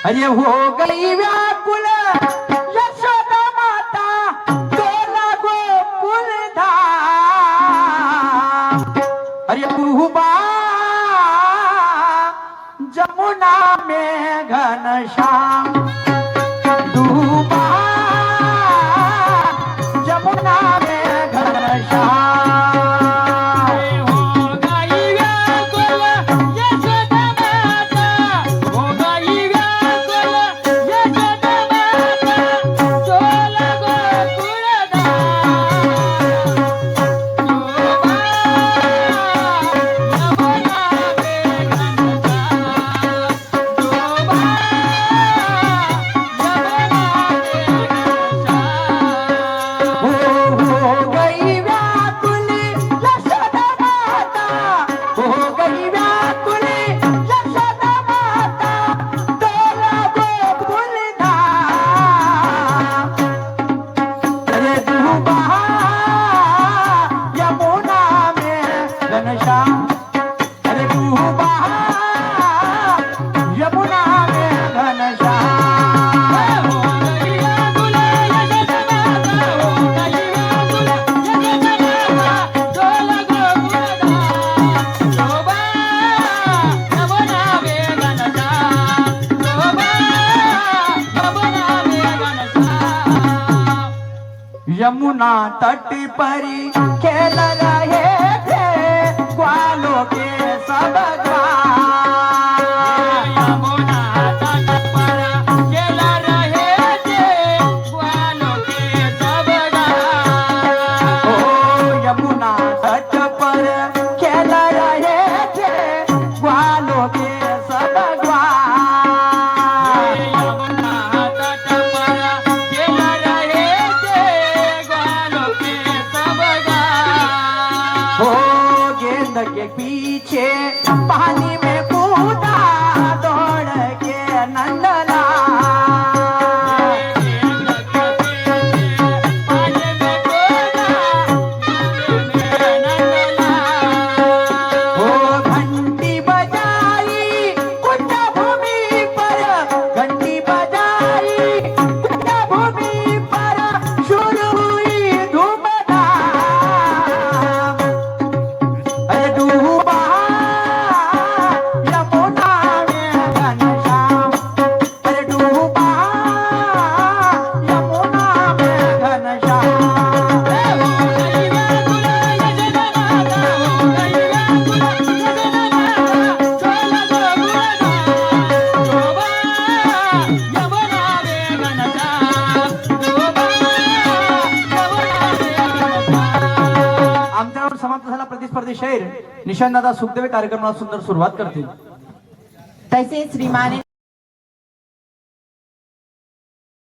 अरे हो गई व्याकुल यशोदा माता डोला गोकुल धाम। अरे डूबा जमुना में घनश्याम, डूबा जमुना में घनश्याम। यमुना तट पर खेल रहे थे ग्वालों के सब ग्वाल। यमुना तट पर खेल रहे थे ग्वालों के सब ग्वाल। ओ यमुना तट पर खेल रहे थे ग्वालों के सब ग्वाल। के पीछे पानी में कूदा दौड़ के नंदलाल। वो घंटी बजाई कुंड भूमि पर, घंटी बजाई कुंड भूमि पर शुरू हुई धूमधाम। अरे डूबा यमुना में घनश्याम, अरे डूबा यमुना में घनश्याम। आमच्यावर समाप्त झाला प्रतिस्पर्धी शेर निशांतदादा सुखदेव कार्यक्रमाला सुंदर सुरुवात करतील। तसेच श्रीमान